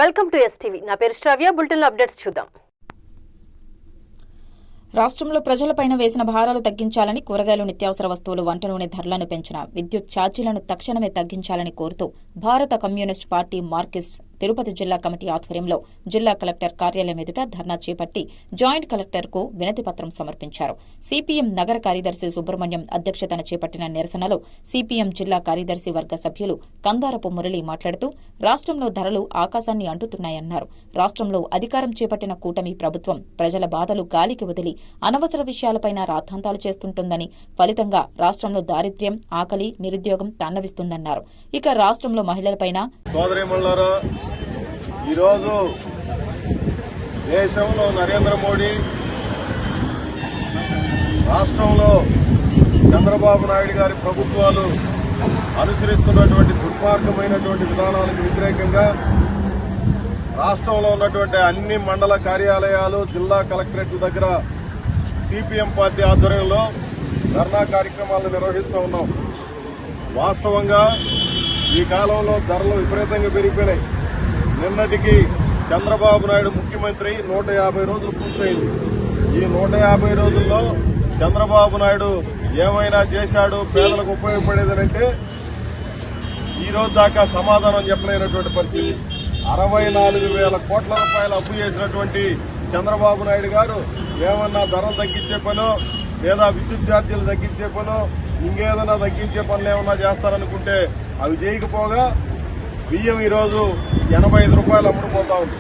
Welcome to STV. నా పేరు శ్రావ్య. బులెటిన్లో అప్డేట్స్ చూద్దాం. రాష్ట్రంలో ప్రజలపైన వేసిన భారాలు తగ్గించాలని, కూరగాయలు, నిత్యావసర వస్తువులు, వంట నూనె ధరలను పెంచిన విద్యుత్ ఛార్జీలను తక్షణమే తగ్గించాలని కోరుతూ భారత కమ్యూనిస్ట్ పార్టీ మార్కిస్ట్ తిరుపతి జిల్లా కమిటీ ఆధ్వర్యంలో జిల్లా కలెక్టర్ కార్యాలయం ఎదుట ధర్నా చేపట్టి జాయింట్ కలెక్టర్కు వినతి పత్రం సమర్పించారు. సిపిఎం నగర కార్యదర్శి సుబ్రహ్మణ్యం అధ్యక్షతన చేపట్టిన నిరసనలో సిపిఎం జిల్లా కార్యదర్శి వర్గ సభ్యులు కందారపు మురళి మాట్లాడుతూ రాష్ట్రంలో ధరలు ఆకాశాన్ని అంటుతున్నాయన్నారు. రాష్ట్రంలో అధికారం చేపట్టిన కూటమి ప్రభుత్వం ప్రజల బాధలు గాలికి వదిలి అనవసర విషయాలపైన రాద్ధాంతాలు చేస్తుంటుందని, ఫలితంగా రాష్ట్రంలో దారిద్ర్యం, ఆకలి, నిరుద్యోగం తాండవిస్తుందన్నారు. ఇక రాష్ట్రంలో మహిళలపైన ఈరోజు దేశంలో నరేంద్ర మోడీ, రాష్ట్రంలో చంద్రబాబు నాయుడు గారి ప్రభుత్వాలు అనుసరిస్తున్నటువంటి దుర్మార్గమైనటువంటి విధానాలకు వ్యతిరేకంగా రాష్ట్రంలో ఉన్నటువంటి అన్ని మండల కార్యాలయాలు, జిల్లా కలెక్టరేట్ల దగ్గర సిపిఎం పార్టీ ఆధ్వర్యంలో ధర్నా కార్యక్రమాలు నిర్వహిస్తూ ఉన్నాం. వాస్తవంగా ఈ కాలంలో ధరలు విపరీతంగా పెరిగిపోయినాయి. నిన్నటికి చంద్రబాబు నాయుడు ముఖ్యమంత్రి 150 రోజులు పూర్తయింది. ఈ 150 రోజుల్లో చంద్రబాబు నాయుడు ఏమైనా చేశాడు పేదలకు ఉపయోగపడేదనంటే ఈ రోజు దాకా సమాధానం చెప్పలేనటువంటి పరిస్థితి. 64,000 కోట్ల రూపాయలు అప్పు చేసినటువంటి చంద్రబాబు నాయుడు గారు ఏమన్నా ధరలు తగ్గించే పనో, లేదా విద్యుత్ ఛార్జీలు తగ్గించే పనో, ఇంకేదన్నా తగ్గించే పనులు ఏమన్నా చేస్తారనుకుంటే అవి చేయకపోగా బియ్యం ఈరోజు 85 రూపాయలు అమ్ముడుపోతా ఉంది.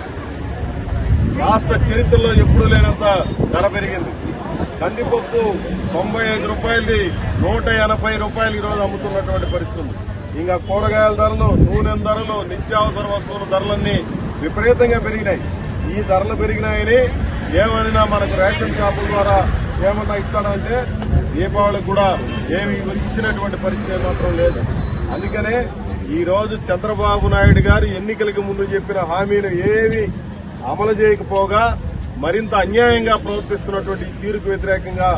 రాష్ట్ర చరిత్రలో ఎప్పుడూ లేనంత ధర పెరిగింది. కందిపప్పు 95 రూపాయలది 180 రూపాయలు ఈరోజు అమ్ముతున్నటువంటి పరిస్థితి. ఇంకా కూరగాయల ధరలు, నూనె ధరలు, నిత్యావసర వస్తువుల ధరలన్నీ విపరీతంగా పెరిగినాయి. ఈ ధరలు పెరిగినాయని ఏమన్నా మనకు రేషన్ షాపుల ద్వారా ఏమన్నా ఇస్తాడంటే దీపావళికి కూడా ఏమి ఇచ్చినటువంటి పరిస్థితి మాత్రం లేదు. అందుకనే ఈ రోజు చంద్రబాబు నాయుడు గారు ఎన్నికలకు ముందు చెప్పిన హామీలు ఏవి అమలు చేయకపోగా మరింత అన్యాయంగా ప్రవర్తిస్తున్నటువంటి తీరుకు వ్యతిరేకంగా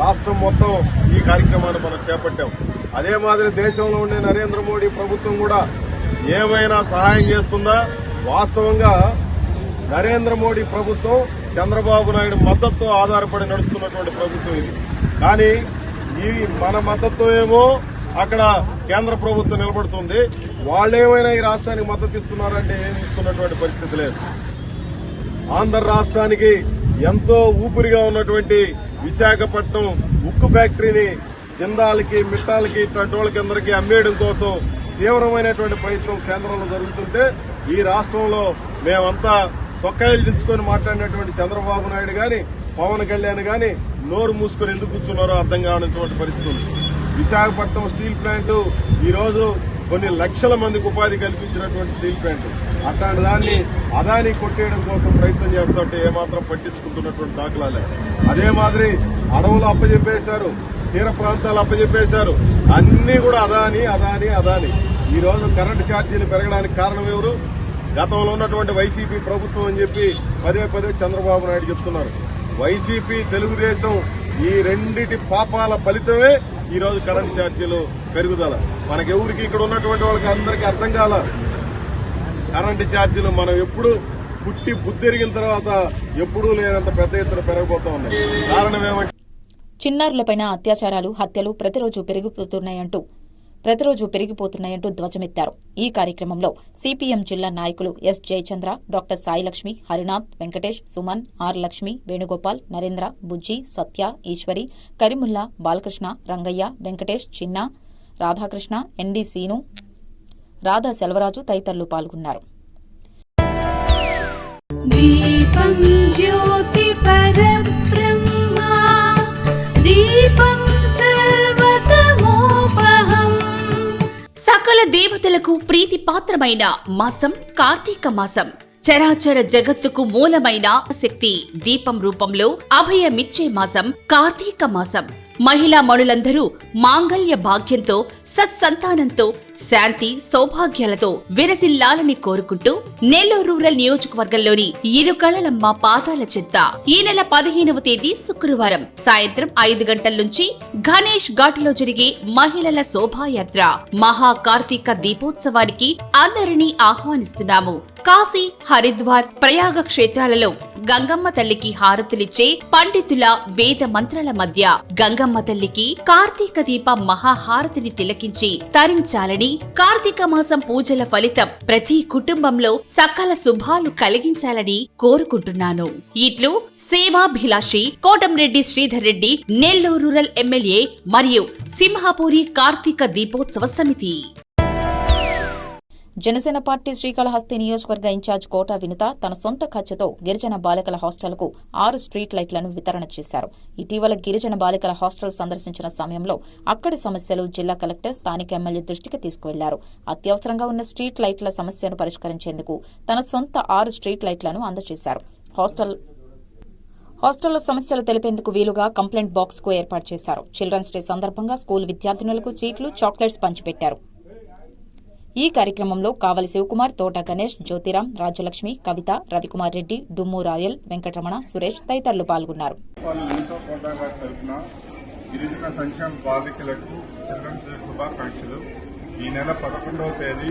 రాష్ట్రం మొత్తం ఈ కార్యక్రమాన్ని మనం చేపట్టాం. అదే మాదిరి దేశంలో ఉండే నరేంద్ర మోడీ ప్రభుత్వం కూడా ఏమైనా సహాయం చేస్తుందా? వాస్తవంగా నరేంద్ర మోడీ ప్రభుత్వం చంద్రబాబు నాయుడు మద్దతుతో ఆధారపడి నడుస్తున్నటువంటి ప్రభుత్వం ఇది. కానీ ఈ మన మద్దతు ఏమో అక్కడ కేంద్ర ప్రభుత్వం నిలబడుతుంది. వాళ్ళేమైనా ఈ రాష్ట్రానికి మద్దతు ఇస్తున్నారంటే ఏమి ఇస్తున్నటువంటి పరిస్థితి లేదు. ఆంధ్ర రాష్ట్రానికి ఎంతో ఊపిరిగా ఉన్నటువంటి విశాఖపట్నం ఉక్కు ఫ్యాక్టరీని జిందాల్కి, మిట్టాల్కి, ఇట్లాంటి వాళ్ళకి అమ్మేయడం కోసం తీవ్రమైనటువంటి ప్రయత్నం కేంద్రంలో జరుగుతుంటే ఈ రాష్ట్రంలో మేమంతా సొక్కాయిలు దించుకొని మాట్లాడినటువంటి చంద్రబాబు నాయుడు గాని, పవన్ కళ్యాణ్ గాని నోరు మూసుకొని ఎందుకు కూర్చున్నారో అర్థం కావనటువంటి పరిస్థితి ఉంది. విశాఖపట్నం స్టీల్ ప్లాంట్ ఈరోజు కొన్ని లక్షల మందికి ఉపాధి కల్పించినటువంటి స్టీల్ ప్లాంట్, అట్లాంటి దాన్ని అదాని కొట్టేయడం కోసం ప్రయత్నం చేస్తుంటే ఏమాత్రం పట్టించుకుంటున్నటువంటి దాఖలాలే. అదే మాదిరి అడవులు అప్పచెప్పేశారు, తీర ప్రాంతాలు అప్పచెప్పేశారు. అన్ని కూడా అదాని అదాని అదాని. ఈ రోజు కరెంటు ఛార్జీలు పెరగడానికి కారణం ఎవరు? గతంలో ఉన్నటువంటి వైసీపీ ప్రభుత్వం అని చెప్పి పదే చంద్రబాబు నాయుడు చెప్తున్నారు. వైసీపీ, తెలుగుదేశం ఈ రెండిటి పాపాల ఫలితమే ఈ రోజు కరెంటు ఛార్జీలు పెరుగుదల. మనకెవరికి ఇక్కడ ఉన్నటువంటి వాళ్ళకి అందరికీ అర్థం కాల. కరెంటు ఛార్జీలు మనం ఎప్పుడు పుట్టి బుద్ధిరిగిన తర్వాత ఎప్పుడూ లేనంత పెద్ద ఎత్తున పెరగబోతా ఉన్నాయి. కారణం ఏమంటే చిన్నారులపైన అత్యాచారాలు, హత్యలు ప్రతిరోజు పెరిగిపోతున్నాయంటూ ధ్వజమెత్తారు. ఈ కార్యక్రమంలో సిపిఎం జిల్లా నాయకులు S Jayachandra, doctor Sailakshmi, Harinath, Venkatesh, Suman, R Lakshmi, Venugopal, Narendra, Bujji, Satya, Eswari, Karimulla, Balakrishna, Rangaiah, Venkatesh, Chinna, Radhakrishna, ND Seenu, Radha Selvaraju తదితరులు పాల్గొన్నారు. సకల దేవతలకు ప్రీతి పాత్రమైన మాసం కార్తీక మాసం. చరాచర జగత్తుకు మూలమైన శక్తి దీపం రూపంలో అభయమిచ్చే మాసం కార్తీక మాసం. మహిళా మణులందరూ మాంగళ్య భాగ్యంతో, సత్సంతానంతో, శాంతి సౌభాగ్యాలతో విరసిల్లాలని కోరుకుంటూ నెల్లూరు రూరల్ నియోజకవర్గంలోని ఇరుకళలమ్మ పాదాల చెంత ఈ నెల 15వ తేదీ శుక్రవారం సాయంత్రం 5 గంటల నుంచి గణేష్ ఘాట్లో జరిగే మహిళల శోభాయాత్ర మహా కార్తీక దీపోత్సవానికి అందరినీ ఆహ్వానిస్తున్నాము. కాశీ, హరిద్వార్, ప్రయాగ క్షేత్రాలలో గంగమ్మ తల్లికి హారతులిచ్చే పండితుల వేద మంత్రాల మధ్య గంగమ్మ తల్లికి కార్తీక దీప మహాహారతిని తిలకించి తరించాలని, కార్తీక మాసం పూజల ఫలితం ప్రతి కుటుంబంలో సకల శుభాలు కలిగించాలని కోరుకుంటున్నాను. ఇట్లు సేవాభిలాషి కోటంరెడ్డి శ్రీధర్ రెడ్డి, నెల్లూరు రూరల్ ఎమ్మెల్యే మరియు సింహాపూరి కార్తీక దీపోత్సవ సమితి. జనసేన పార్టీ శ్రీకాళహస్తి నియోజకవర్గ ఇన్ఛార్జ్ కోటా వినిత తన సొంత ఖర్చుతో గిరిజన బాలికల హాస్టల్కు 6 స్ట్రీట్ లైట్లను వితరణ చేశారు. ఇటీవల గిరిజన బాలికల హాస్టల్ సందర్శించిన సమయంలో అక్కడి సమస్యలు జిల్లా కలెక్టర్, స్థానిక ఎమ్మెల్యే దృష్టికి తీసుకువెళ్లారు. అత్యవసరంగా ఉన్న స్ట్రీట్ లైట్ల సమస్యను పరిష్కరించేందుకు తన సొంత 6 స్ట్రీట్ లైట్లను అందజేశారు. హాస్టల్లో సమస్యలు తెలిపేందుకు వీలుగా కంప్లైంట్ బాక్స్ కు ఏర్పాటు చేశారు. చిల్డ్రన్స్ డే సందర్భంగా స్కూల్ విద్యార్థినులకు స్వీట్లు, చాక్లెట్స్ పంచిపెట్టారు. ఈ కార్యక్రమంలో కావలి శివకుమార్, తోట గణేష్, జ్యోతిరాం, రాజ్యలక్ష్మి, కవిత, రవికుమార్ రెడ్డి, డుమ్ము రాయల్, వెంకటరమణ, సురేష్ తదితరులు పాల్గొన్నారు. గిరిజన సంక్షేమ బాలికలకు చిల్డ్రన్స్ డే శుభాకాంక్షలు. ఈ నెల 11వ తేదీ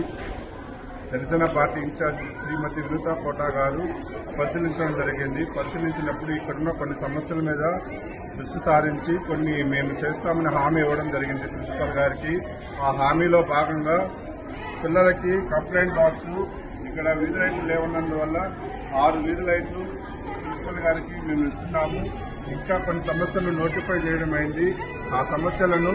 జనసేన పార్టీ ఇన్ఛార్జ్ శ్రీమతి వినూత కోటా గారు పరిశీలించడం జరిగింది. పరిశీలించినప్పుడు ఇక్కడున్న కొన్ని సమస్యల మీద దృష్టి సారించి కొన్ని మేము చేస్తామని హామీ ఇవ్వడం జరిగింది ప్రిన్సిపల్ గారికి. ఆ హామీలో భాగంగా పిల్లలకి కంప్లైంట్ బాక్స్, ఇక్కడ వీధి లైట్లు లేవన్నందువల్ల 6 వీధి లైట్లు ప్రిన్సిపల్ గారికి మేము ఇస్తున్నాము. ఇంకా కొన్ని సమస్యలను నోటిఫై చేయడం అయింది. ఆ సమస్యలను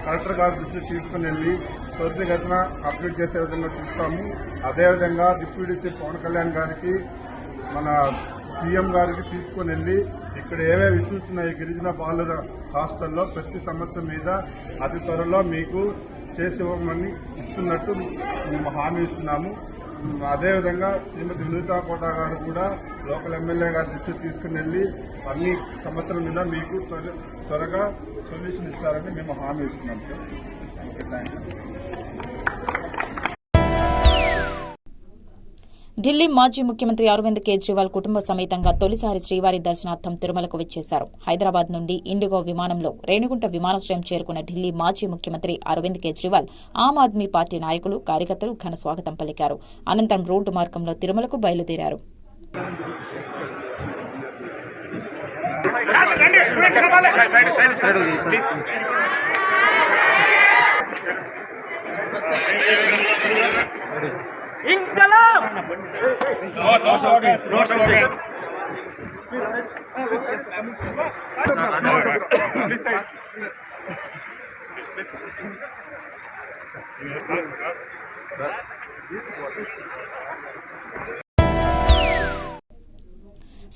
కలెక్టర్ గారి దృష్టికి తీసుకుని వెళ్లి త్వరితగతిన అప్డేట్ చేసే విధంగా చూస్తాము. అదేవిధంగా డిప్యూటీ చీఫ్ పవన్ కళ్యాణ్ గారికి, మన సీఎం గారికి తీసుకుని వెళ్లి ఇక్కడ ఏవేవి ఇష్యూస్ ఉన్నాయి గిరిజన బాలుర హాస్టల్లో ప్రతి సమస్య మీద అతి త్వరలో మీకు చేసి ఇవ్వమని ఇస్తున్నట్టు మేము హామీ ఇస్తున్నాము. అదేవిధంగా శ్రీమతి వినూత కోటా గారు కూడా లోకల్ ఎమ్మెల్యే గారి దృష్టికి తీసుకుని వెళ్లి అన్ని సమస్యల మీద మీకు త్వరగా సొల్యూషన్ ఇస్తారని మేము హామీ ఇస్తున్నాం sir. Okay, thank you. Delhi మాజీ ముఖ్యమంత్రి అరవింద్ కేజ్రీవాల్ కుటుంబ సమేతంగా తొలిసారి శ్రీవారి దర్శనార్థం తిరుమలకు వచ్చేశారు. హైదరాబాద్ నుండి ఇండిగో విమానంలో రేణిగుంట విమానాశ్రయం చేరుకున్న ఢిల్లీ మాజీ ముఖ్యమంత్రి అరవింద్ కేజ్రీవాల్ ఆమ్ ఆద్మీ పార్టీ నాయకులు, కార్యకర్తలు ఘన స్వాగతం పలికారు. అనంతరం రోడ్డు మార్గంలో తిరుమలకు బయలుదేరారు.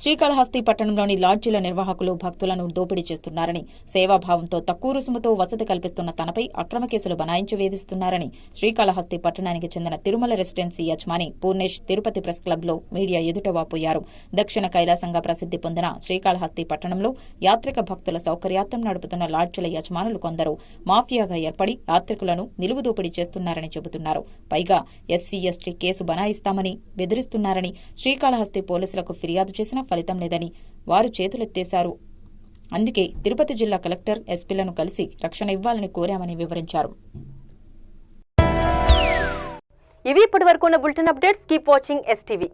శ్రీకాళహస్తి పట్టణంలోని లాడ్జీల నిర్వాహకులు భక్తులను దోపిడీ చేస్తున్నారని, సేవాభావంతో తక్కువ రుసుముతో వసతి కల్పిస్తున్న తనపై అక్రమ కేసులు బనాయించి వేధిస్తున్నారని శ్రీకాళహస్తి పట్టణానికి చెందిన తిరుమల రెసిడెన్సీ యజమాని పూర్ణేష్ తిరుపతి ప్రెస్ క్లబ్లో మీడియా ఎదుట వాపోయారు. దక్షిణ కైలాసంగా ప్రసిద్ధి పొందిన శ్రీకాళహస్తి పట్టణంలో యాత్రిక భక్తుల సౌకర్యార్థం నడుపుతున్న లాడ్జీల యజమానులు కొందరు మాఫియాగా ఏర్పడి యాత్రికులను నిలువు దోపిడీ చేస్తున్నారని చెబుతున్నారు. పైగా ఎస్సీ ఎస్టీ కేసు బనాయిస్తామని బెదిరిస్తున్నారని, శ్రీకాళహస్తి పోలీసులకు ఫిర్యాదు చేసిన ఫలితం లేదని వారు చేతులెత్తేశారు. అందుకే తిరుపతి జిల్లా కలెక్టర్, ఎస్పీలను కలిసి రక్షణ ఇవ్వాలని కోరామని వివరించారు. ఇవి ఇప్పటివరకు ఉన్న bulletin updates. Keep watching STV.